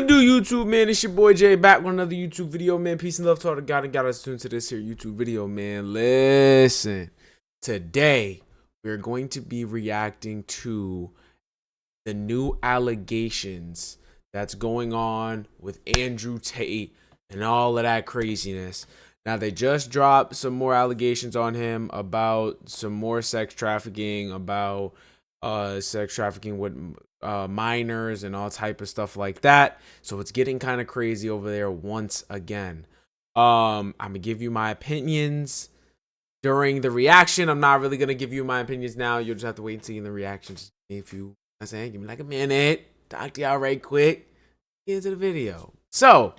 it do, YouTube, man? It's your boy Jay back with another YouTube video, man. Peace and love to all the God and got us tuned to this here YouTube video, man. Listen, today we're going to be reacting to the new allegations that's going on with Andrew Tate and all of that craziness. Now, they just dropped some more allegations on him about some more sex trafficking, about sex trafficking with minors and all type of stuff like that. So it's getting kind of crazy over there once again. I'm gonna give you my opinions during the reaction. I'm not really gonna give you my opinions now. You'll just have to wait and see in the reactions. If you, I'm saying, give me like a minute. Talk to y'all right quick. Get into the video. So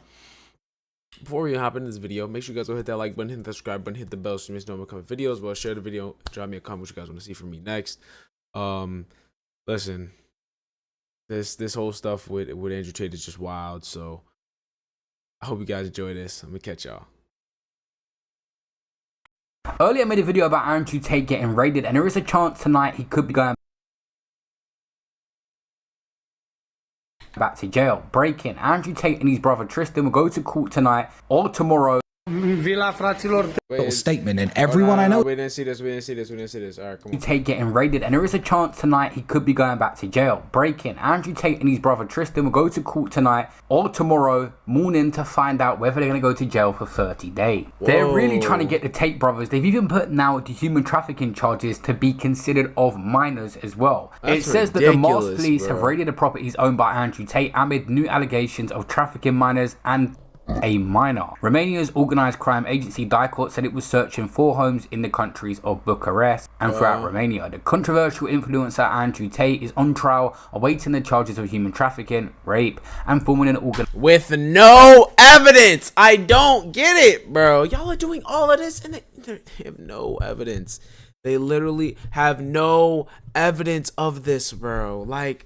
before we hop into this video, make sure you guys go hit that like button, hit the subscribe button, hit the bell so you miss no more coming videos. Well, share the video, drop me a comment what you guys want to see from me next. Listen, this whole stuff with Andrew Tate is just wild. So I hope you guys enjoy this. I'm gonna catch y'all. Earlier I made a video about Andrew Tate getting raided, and there is a chance tonight he could be going back to jail. Breaking: Andrew Tate and his brother Tristan will go to court tonight or tomorrow. Little statement, and everyone I know. We didn't see this. We didn't see this. We didn't see this. All right, come on. Tate getting raided, and there is a chance tonight he could be going back to jail. Breaking: Andrew Tate and his brother Tristan will go to court tonight or tomorrow morning to find out whether they're going to go to jail for 30 days. Whoa. They're really trying to get the Tate brothers. They've even put now the human trafficking charges to be considered of minors as well. It says that the Mars police have raided the properties owned by Andrew Tate amid new allegations of trafficking minors and a minor. Romania's organised crime agency DICOT said it was searching 4 homes in the countries of Bucharest and throughout Romania. The controversial influencer Andrew Tate is on trial awaiting the charges of human trafficking, rape and forming an organ with no evidence. I don't get it, bro. Y'all are doing all of this and they have no evidence. They literally have no evidence of this, bro. Like,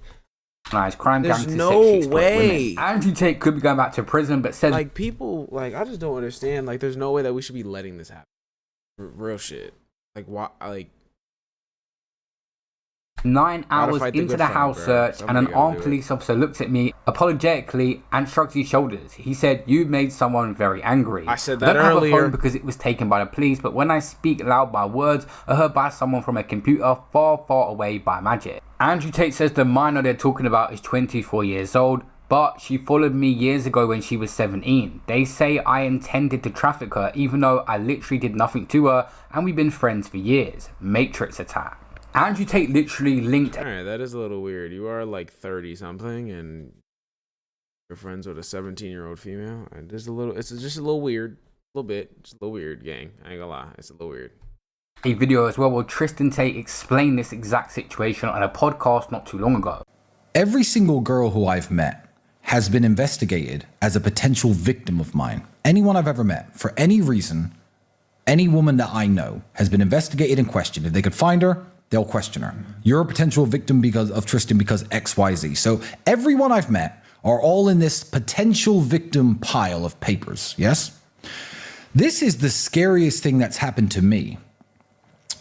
crime. There's no way. Andrew Tate could be going back to prison, but said like people like I just don't understand. Like, there's no way that we should be letting this happen. Real shit. Like, why? Like 9 hours into the house search, and an armed police officer looks at me apologetically and shrugs his shoulders. He said, "You made someone very angry." I said that earlier. I don't have a phone because it was taken by the police, but when I speak loud, my words are heard by someone from a computer far, far away by magic. Andrew Tate says the minor they're talking about is 24 years old, but she followed me years ago when she was 17. They say I intended to traffic her, even though I literally did nothing to her, and we've been friends for years. Matrix attack. Andrew Tate literally linked. Alright, that is a little weird. You are like 30 something and you're friends with a 17-year-old female. And it's just a little weird. A little bit. Just a little weird, gang. I ain't gonna lie. It's a little weird. A video as well where Tristan Tate explained this exact situation on a podcast not too long ago. Every single girl who I've met has been investigated as a potential victim of mine. Anyone I've ever met, for any reason, any woman that I know has been investigated and questioned. If they could find her, they'll question her. You're a potential victim because of Tristan because XYZ. So everyone I've met are all in this potential victim pile of papers, yes? This is the scariest thing that's happened to me.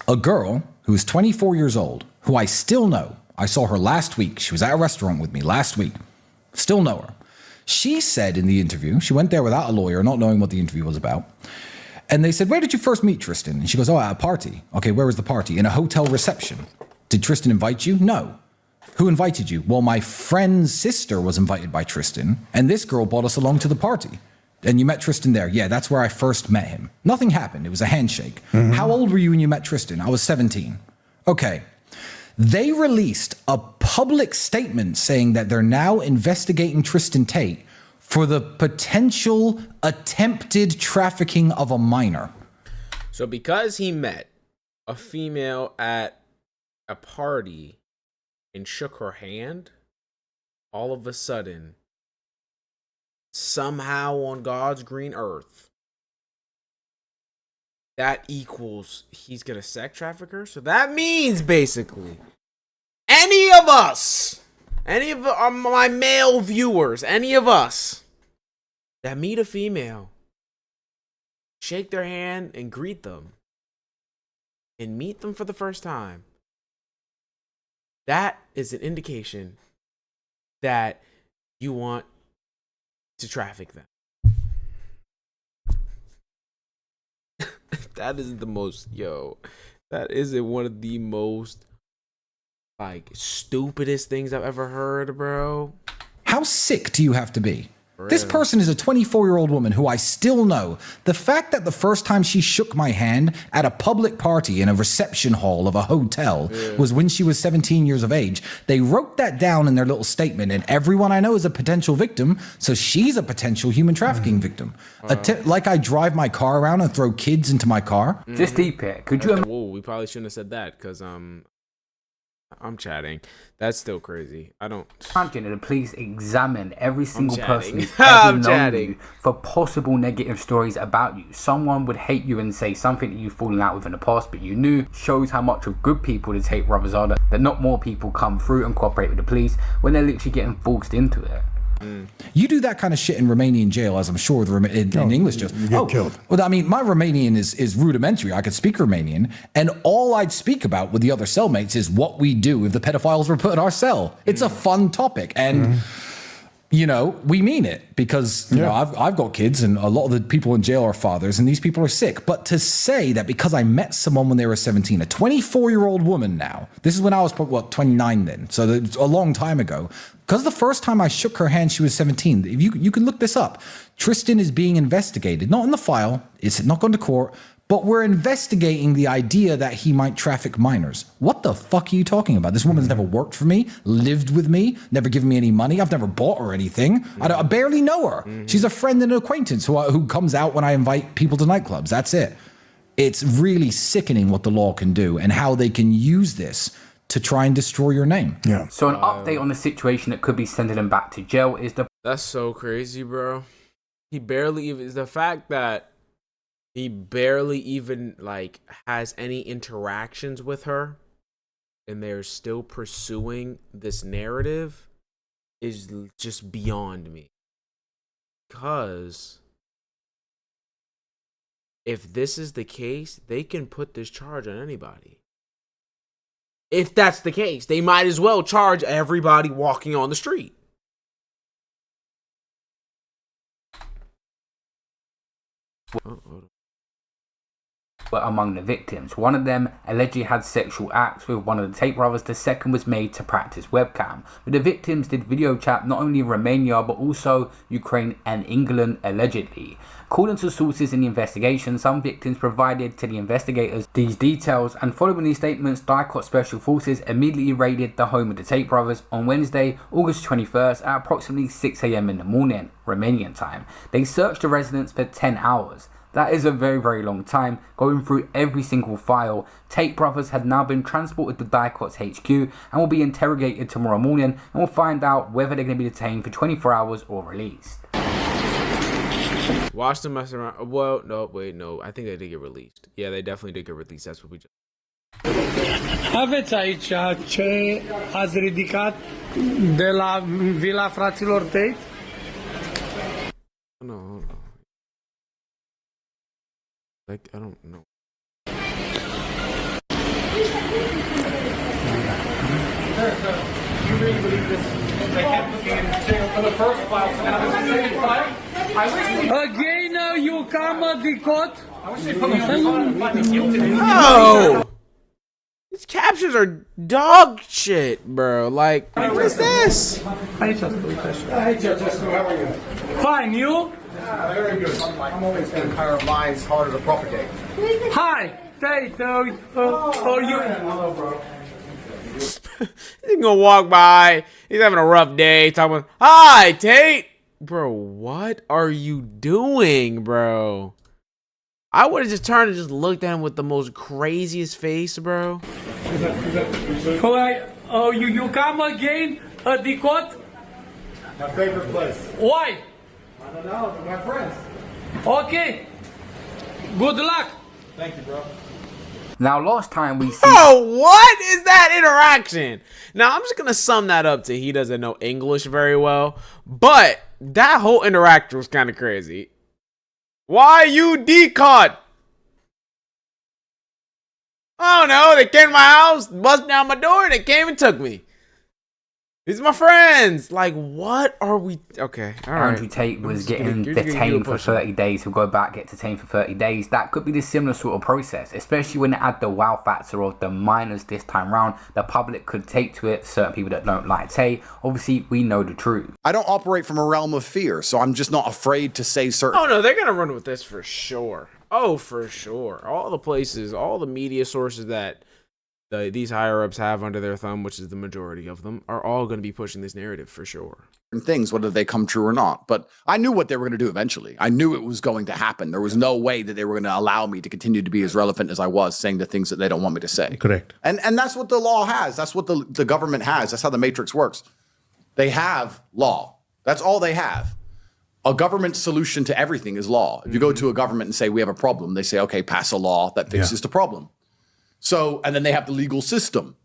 A girl who is 24 years old, who I still know. I saw her last week. She was at a restaurant with me last week. Still know her. She said in the interview, she went there without a lawyer, not knowing what the interview was about. And they said, "Where did you first meet Tristan?" And she goes, "Oh, at a party." "Okay, where was the party?" "In a hotel reception." "Did Tristan invite you?" "No." "Who invited you?" "Well, my friend's sister was invited by Tristan, and this girl brought us along to the party." "And you met Tristan there?" "Yeah, that's where I first met him." Nothing happened. It was a handshake. "How old were you when you met Tristan?" "I was 17. "Okay." They released a public statement saying that they're now investigating Tristan Tate for the potential attempted trafficking of a minor. So because he met a female at a party and shook her hand, all of a sudden, somehow on God's green earth, that equals he's gonna sex traffic her. So that means basically any of us, any of my male viewers, any of us that meet a female, shake their hand and greet them and meet them for the first time, that is an indication that you want to traffic them. That is the most, that isn't one of the most like stupidest things I've ever heard, bro. How sick do you have to be? This person is a 24-year-old woman who I still know. The fact that the first time she shook my hand at a public party in a reception hall of a hotel was when she was 17 years of age. They wrote that down in their little statement, and everyone I know is a potential victim, so she's a potential human trafficking victim. Like I drive my car around and throw kids into my car. Just deep it. Could you? Whoa, we probably shouldn't have said that because I'm chatting. That's still crazy. I don't imagine the police examine every single person who's I'm ever known chatting. you for possible negative stories about you. Someone would hate you and say something that you've fallen out with in the past, but you knew. Shows how much of good people the Tate brothers are, that not more people come through and cooperate with the police when they're literally getting forced into it. You do that kind of shit in Romanian jail, as I'm sure in English just killed. Well, I mean, my Romanian is rudimentary. I could speak Romanian, and all I'd speak about with the other cellmates is what we do if the pedophiles were put in our cell. It's a fun topic, and you know, we mean it because you know I've got kids, and a lot of the people in jail are fathers, and these people are sick. But to say that because I met someone when they were 17, a 24-year-old woman now, this is when I was 29 then, so it's a long time ago. Because the first time I shook her hand, she was 17. If you can look this up. Tristan is being investigated, not in the file. It's not going to court, but we're investigating the idea that he might traffic minors. What the fuck are you talking about? This woman's never worked for me, lived with me, never given me any money. I've never bought her anything. I barely know her. She's a friend and an acquaintance who comes out when I invite people to nightclubs. That's it. It's really sickening what the law can do and how they can use this to try and destroy your name. Yeah. So an update on the situation that could be sending him back to jail is That's so crazy, bro. He barely even is the fact that he barely even like has any interactions with her, and they're still pursuing this narrative is just beyond me. Because if this is the case, they can put this charge on anybody. If that's the case, they might as well charge everybody walking on the street. among the victims. One of them allegedly had sexual acts with one of the Tate brothers. The second was made to practice webcam. But the victims did video chat not only in Romania but also Ukraine and England allegedly. According to sources in the investigation, some victims provided to the investigators these details, and following these statements, Dicot Special Forces immediately raided the home of the Tate brothers on Wednesday, August 21st at approximately 6 a.m. in the morning, Romanian time. They searched the residence for 10 hours. That is a very, very long time, going through every single file. Tate brothers had now been transported to Dicot's HQ and will be interrogated tomorrow morning, and we'll find out whether they're going to be detained for 24 hours or released. Watch them mess around. Well, no, wait, no. I think they did get released. Yeah, they definitely did get released. That's what we just... Aveți aici ce ați ridicat de la vila fraților Tate? No. Like, I don't know. You really believe this? They kept me in jail for the first file, so now this is the second file? Again, you come, Dicot? I wish they put me on the phone and find me guilty. No! These captions are dog shit, bro. Like, what is this? Aici sunt, uite așa. Hey, Judge, how are you? Fine, you? Very good. I'm always empire minds harder to propagate. Hi, Tate, are you? Hello, bro. He's gonna walk by. He's having a rough day. Talking about, hi, Tate. Bro, what are you doing, bro? I would have just turned and just looked at him with the most craziest face, bro. Oh, you come again, Dicot? My favorite place. Why? I don't know, but my friends. Okay. Good luck. Thank you, bro. Now, last time we see... Oh, what is that interaction? Now, I'm just going to sum that up to he doesn't know English very well. But that whole interaction was kind of crazy. Why you decaught? I don't know. They came to my house, busted down my door, and they came and took me. These are my friends. Like, what are we? Okay, all right. Andrew Tate was getting detained for 30 days. He'll go back, get detained for 30 days. That could be the similar sort of process, especially when they add the wow factor of the minors this time round. The public could take to it, certain people that don't like Tate. Obviously, we know the truth. I don't operate from a realm of fear, so I'm just not afraid to say certain. Oh, no, they're going to run with this for sure. Oh, for sure. All the places, all the media sources that these higher-ups have under their thumb, which is the majority of them, are all going to be pushing this narrative for sure. Things, whether they come true or not. But I knew what they were going to do eventually. I knew it was going to happen. There was no way that they were going to allow me to continue to be as relevant as I was, saying the things that they don't want me to say. Correct. And that's what the law has. That's what the government has. That's how the matrix works. They have law. That's all they have. A government solution to everything is law. If you go to a government and say, we have a problem, they say, okay, pass a law that fixes the problem. So, and then they have the legal system.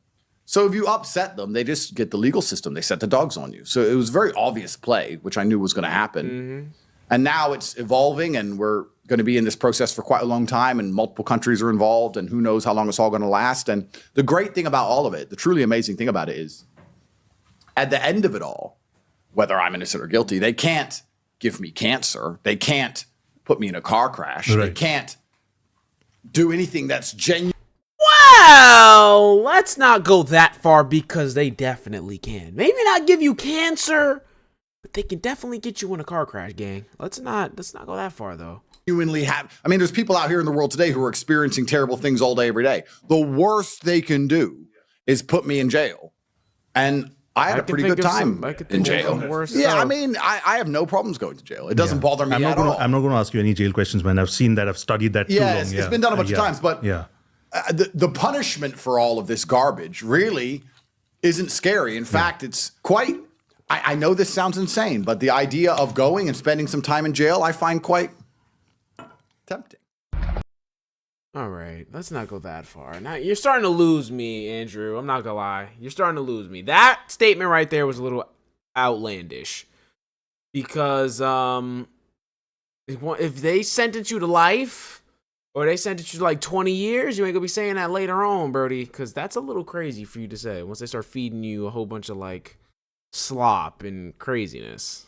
So if you upset them, they just get the legal system. They set the dogs on you. So it was very obvious play, which I knew was going to happen. And now it's evolving, and we're going to be in this process for quite a long time, and multiple countries are involved, and who knows how long it's all going to last. And the great thing about all of it, the truly amazing thing about it is, at the end of it all, whether I'm innocent or guilty, they can't give me cancer. They can't put me in a car crash. Right. They can't do anything that's genuine. Well, let's not go that far, because they definitely can. Maybe not give you cancer, but they can definitely get you in a car crash, gang. Let's not go that far, though. Genuinely have. I mean, there's people out here in the world today who are experiencing terrible things all day, every day. The worst they can do is put me in jail. And I had a pretty good time in jail. Yeah, I mean, I have no problems going to jail. It doesn't bother me at all. I'm not going to ask you any jail questions, man. I've seen that. I've studied that too long. It's been done a bunch of times. But the punishment for all of this garbage really isn't scary. In fact, it's quite, I know this sounds insane, but the idea of going and spending some time in jail, I find quite tempting. All right, let's not go that far. Now, you're starting to lose me, Andrew. I'm not gonna lie. You're starting to lose me. That statement right there was a little outlandish. Because if they sentence you to life, or they sentence you to like 20 years, you ain't gonna be saying that later on, Brody. Because that's a little crazy for you to say once they start feeding you a whole bunch of like slop and craziness.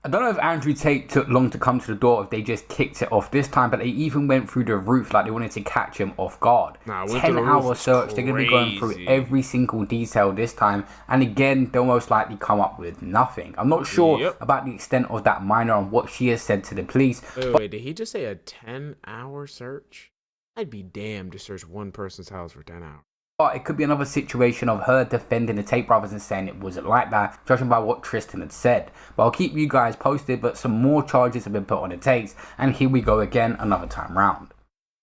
I don't know if Andrew Tate took long to come to the door, if they just kicked it off this time, but they even went through the roof like they wanted to catch him off guard. 10-hour search, they're going to be going through every single detail this time, and again, they'll most likely come up with nothing. I'm not sure about the extent of that minor and what she has said to the police. Wait, did he just say a 10-hour search? I'd be damned to search one person's house for 10 hours. But it could be another situation of her defending the Tate brothers and saying it wasn't like that, judging by what Tristan had said. But I'll keep you guys posted, but some more charges have been put on the Tates, and here we go again, another time round.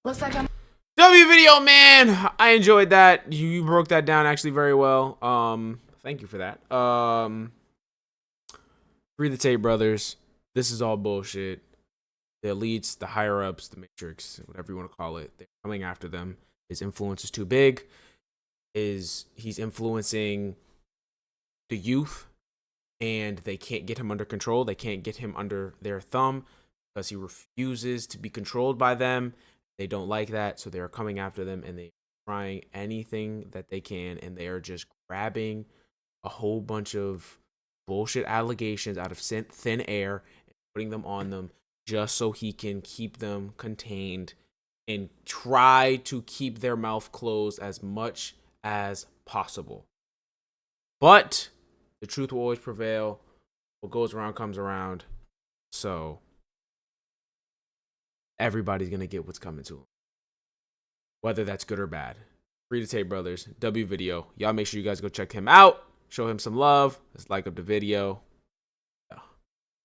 Looks like W video, man! I enjoyed that. You broke that down actually very well. Thank you for that. Free the Tate brothers. This is all bullshit. The elites, the higher-ups, the matrix, whatever you want to call it, they're coming after them. His influence is too big. He's influencing the youth, and they can't get him under control. They can't get him under their thumb because he refuses to be controlled by them. They don't like that, so they're coming after them, and they're trying anything that they can, and they are just grabbing a whole bunch of bullshit allegations out of thin air and putting them on them just so he can keep them contained and try to keep their mouth closed as much as possible. But the truth will always prevail. What goes around comes around. So everybody's going to get what's coming to them, whether that's good or bad. Free the Tate brothers. W video. Y'all make sure you guys go check him out. Show him some love. Let's like up the video.